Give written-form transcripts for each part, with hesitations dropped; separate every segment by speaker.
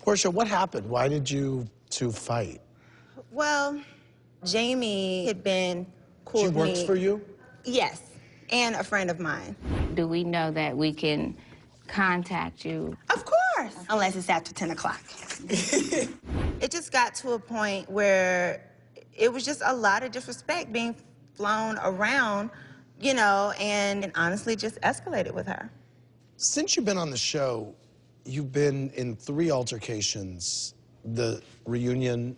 Speaker 1: Porsha, what happened? Why did you two fight?
Speaker 2: Well, Jamie had been cool
Speaker 1: She
Speaker 2: with
Speaker 1: works
Speaker 2: me.
Speaker 1: for you?
Speaker 2: Yes, and a friend of mine.
Speaker 3: Do we know that we can contact you?
Speaker 2: Of course, unless it's after 10 o'clock. It just got to a point where it was just a lot of disrespect being flown around, you know, and honestly just escalated with her.
Speaker 1: Since you've been on the show, you've been in 3 altercations: the reunion,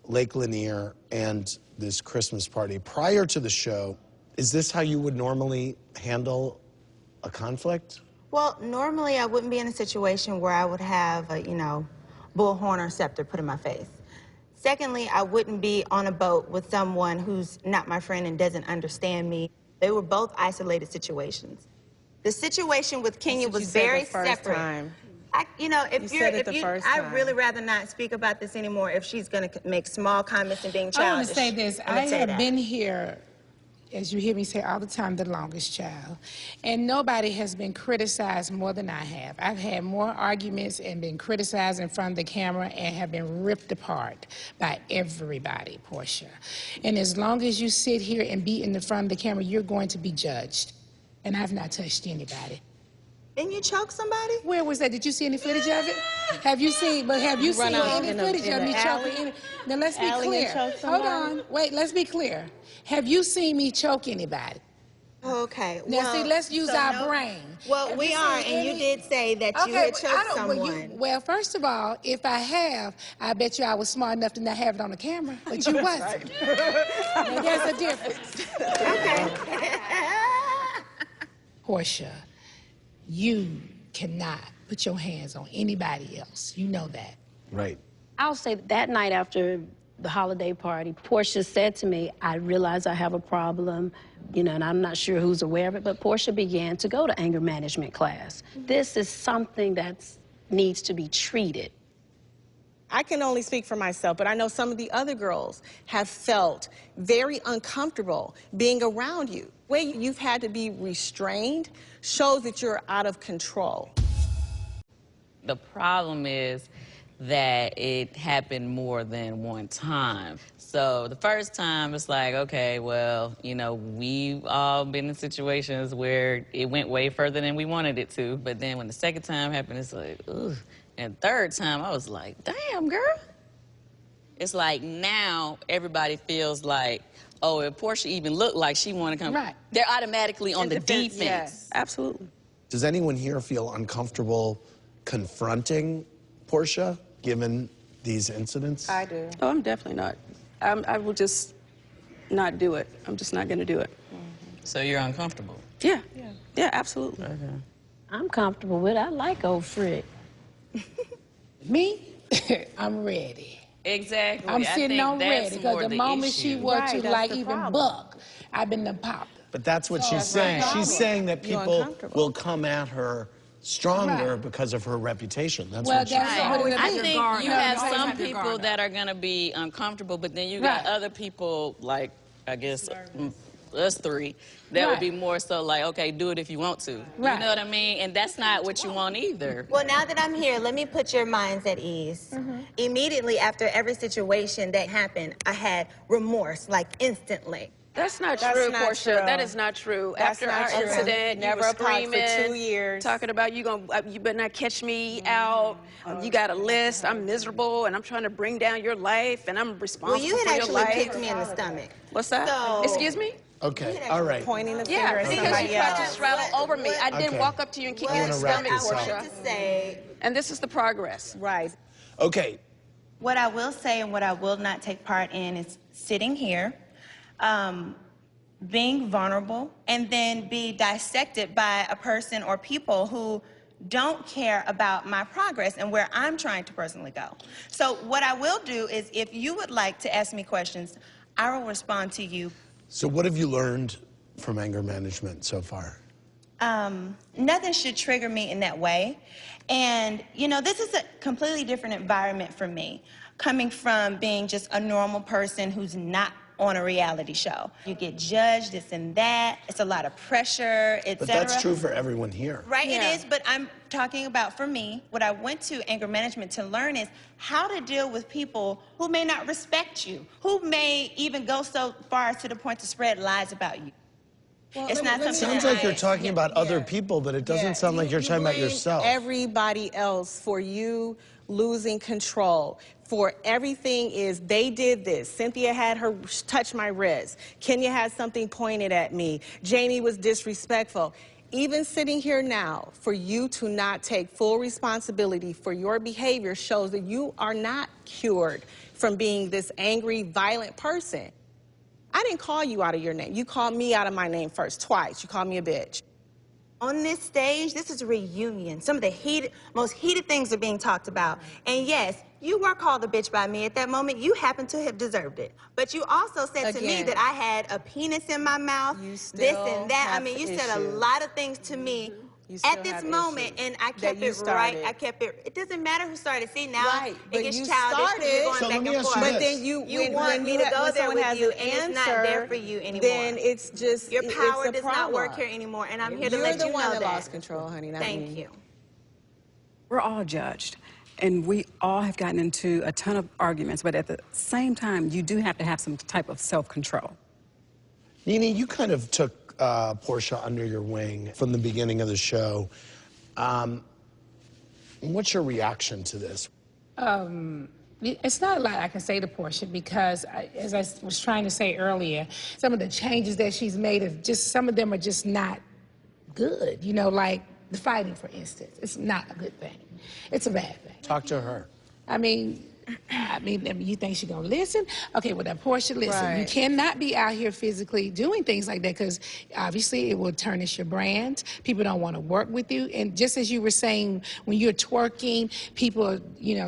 Speaker 1: Lake Lanier, and this Christmas party. Prior to the show, is this how you would normally handle a conflict?
Speaker 2: Well, normally I wouldn't be in a situation where I would have a, you know, bullhorn or scepter put in my face. Secondly, I wouldn't be on a boat with someone who's not my friend and doesn't understand me. They were both isolated situations. The situation with Kenya was very separate. You know, I'd really rather not speak about this anymore if she's going to make small comments and being childish.
Speaker 4: I want to say this. I have been here, as you hear me say all the time, the longest child. And nobody has been criticized more than I have. I've had more arguments and been criticized in front of the camera and have been ripped apart by everybody, Porsha. And as long as you sit here and be in the front of the camera, you're going to be judged. And I've not touched anybody.
Speaker 2: Didn't you choke somebody?
Speaker 4: Where was that? Did you see any footage of it? Have you seen any footage of me choking? Now let's be clear. Hold on. Wait, let's be clear. Have you seen me choke anybody?
Speaker 2: Okay.
Speaker 4: Now see, let's use our brain.
Speaker 2: Well, we are, and you did say that you had choked someone.
Speaker 4: Well, first of all, if I have, I bet you I was smart enough to not have it on the camera, but you wasn't. Now, there's a difference.
Speaker 2: Okay.
Speaker 4: Porsha, you cannot put your hands on anybody else. You know that.
Speaker 1: Right.
Speaker 5: I'll say that night after the holiday party, Porsha said to me, I realize I have a problem, you know, and I'm not sure who's aware of it, but Porsha began to go to anger management class. This is something that needs to be treated.
Speaker 6: I can only speak for myself, but I know some of the other girls have felt very uncomfortable being around you. The way you've had to be restrained shows that you're out of control.
Speaker 7: The problem is that it happened more than one time. So the first time, it's like, okay, well, you know, we've all been in situations where it went way further than we wanted it to. But then when the second time happened, it's like, ugh. And third time, I was like, damn, girl. It's like now everybody feels like, oh, if Porsha even looked like she wanted to come,
Speaker 4: right,
Speaker 7: they're automatically on the defense.
Speaker 6: Yes, absolutely.
Speaker 1: Does anyone here feel uncomfortable confronting Porsha, given these incidents?
Speaker 8: I do.
Speaker 6: Oh, I'm definitely not. I will just not do it. I'm just not going to do it.
Speaker 7: So you're uncomfortable?
Speaker 6: Yeah, absolutely.
Speaker 7: Okay.
Speaker 5: I'm comfortable with it. I like old Frick.
Speaker 4: Me? I'm ready.
Speaker 7: Exactly.
Speaker 4: I'm sitting on ready, because the moment she were to like even buck, I've been done popped.
Speaker 1: But that's what she's saying. She's saying that people will come at her stronger because of her reputation. That's what she's saying.
Speaker 7: I think you have some people that are going to be uncomfortable, but then you got other people, like, I guess, us three, that would be more so like, okay, do it if you want to. You know what I mean? And that's not what you want either.
Speaker 2: Well, now that I'm here, let me put your minds at ease. Immediately after every situation that happened, I had remorse, like instantly.
Speaker 9: That's not true, Porsha. That is not true. After our incident, you were screaming,
Speaker 6: for 2 years.
Speaker 9: talking about you better not catch me out. You got a list. I'm miserable, and I'm trying to bring down your life, and I'm responsible
Speaker 2: Well, you had
Speaker 9: for your
Speaker 2: actually
Speaker 9: life.
Speaker 2: kicked me in the stomach.
Speaker 9: What's that?
Speaker 2: So-
Speaker 9: Excuse me?
Speaker 1: Okay, all right.
Speaker 6: Pointing the finger at
Speaker 9: Because
Speaker 6: somebody
Speaker 9: you tried to
Speaker 6: else.
Speaker 9: straddle over me. I didn't walk up to you and kick you in the stomach,
Speaker 2: I wanted
Speaker 9: Porsha.
Speaker 2: to say,
Speaker 9: And this is the progress.
Speaker 6: Right.
Speaker 1: Okay.
Speaker 2: what I will say and what I will not take part in is sitting here, being vulnerable, and then be dissected by a person or people who don't care about my progress and where I'm trying to personally go. So what I will do is, if you would like to ask me questions, I will respond to you.
Speaker 1: So what have you learned from anger management so far?
Speaker 2: Nothing should trigger me in that way. And, you know, this is a completely different environment for me, coming from being just a normal person who's not on a reality show. You get judged, this and that. It's a lot of pressure, etc.
Speaker 1: But that's true for everyone here.
Speaker 2: Right,
Speaker 6: Yeah.
Speaker 2: it is, but I'm talking about for me, what I went to anger management to learn is how to deal with people who may not respect you, who may even go so far as to the point to spread lies about you.
Speaker 6: Well,
Speaker 2: It's not
Speaker 1: It
Speaker 2: something
Speaker 1: sounds
Speaker 2: that
Speaker 1: like you're talking about other
Speaker 6: yeah.
Speaker 1: people, but it doesn't sound like you're talking about
Speaker 6: blame
Speaker 1: yourself.
Speaker 6: everybody else for you losing control. For everything is, they did this. Cynthia had her touch my wrist. Kenya had something pointed at me. Jamie was disrespectful. Even sitting here now, for you to not take full responsibility for your behavior shows that you are not cured from being this angry, violent person. I didn't call you out of your name. You called me out of my name first, twice. You called me a bitch.
Speaker 2: On this stage, this is a reunion. Some of the most heated things are being talked about. And yes, you were called a bitch by me at that moment. You happen to have deserved it. But you also said to me
Speaker 6: Again,
Speaker 2: that I had a penis in my mouth,
Speaker 6: you
Speaker 2: this
Speaker 6: still
Speaker 2: and that. I
Speaker 6: have
Speaker 2: mean, you said a
Speaker 6: issues.
Speaker 2: lot of things to me
Speaker 6: You still
Speaker 2: at this
Speaker 6: have
Speaker 2: moment,
Speaker 6: issues
Speaker 2: and I
Speaker 6: that
Speaker 2: kept
Speaker 6: you
Speaker 2: it right.
Speaker 6: started.
Speaker 2: I kept it. It doesn't matter who started. See, now
Speaker 6: Right,
Speaker 2: it
Speaker 6: but
Speaker 2: gets
Speaker 6: you
Speaker 2: childish because you're
Speaker 6: started.
Speaker 2: going
Speaker 1: So
Speaker 2: back
Speaker 1: let me
Speaker 2: and
Speaker 1: ask you
Speaker 2: forth.
Speaker 6: But
Speaker 1: this.
Speaker 6: then you
Speaker 2: want me to go there with you, and it's not there
Speaker 6: answer,
Speaker 2: for you anymore.
Speaker 6: then it's just,
Speaker 2: Your power
Speaker 6: it's a
Speaker 2: does not work
Speaker 6: problem.
Speaker 2: here anymore, and I'm here to
Speaker 6: You're
Speaker 2: let
Speaker 6: the
Speaker 2: you
Speaker 6: one
Speaker 2: know
Speaker 6: that
Speaker 2: that.
Speaker 6: lost control, honey, not
Speaker 2: Thank
Speaker 6: me.
Speaker 2: you.
Speaker 8: We're all judged, and we all have gotten into a ton of arguments, but at the same time, you do have to have some type of self-control.
Speaker 1: Nene, you kind of took Porsha under your wing from the beginning of the show. What's your reaction to this?
Speaker 4: It's not a lot I can say to Porsha because, as I was trying to say earlier, some of the changes that she's made, some of them are just not good. You know, like the fighting, for instance. It's not a good thing. It's a bad thing.
Speaker 1: Talk to her.
Speaker 4: I mean, you think she's gonna listen? Okay, well, then Porsha, listen. You
Speaker 6: Right.
Speaker 4: cannot be out here physically doing things like that because obviously it will tarnish your brand. People don't want to work with you. And just as you were saying, when you're twerking, people are,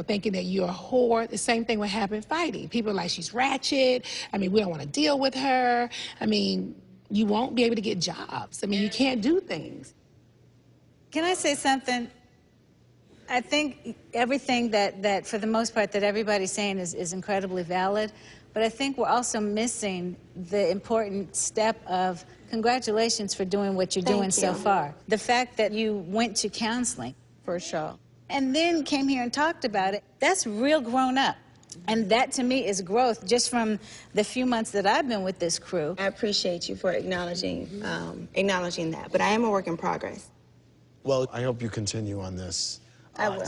Speaker 4: thinking that you're a whore. The same thing would happen fighting. People are like, she's ratchet. I mean, we don't want to deal with her. I mean, you won't be able to get jobs. I mean, you can't do things.
Speaker 10: Can I say something? I think everything that for the most part, that everybody's saying is incredibly valid, but I think we're also missing the important step of congratulations for doing what you're doing so far. The fact that you went to counseling.
Speaker 6: For sure.
Speaker 10: And then came here and talked about it, that's real grown up. And that, to me, is growth just from the few months that I've been with this crew.
Speaker 2: I appreciate you for acknowledging that, but I am a work in progress.
Speaker 1: Well, I hope you continue on this.
Speaker 2: I will.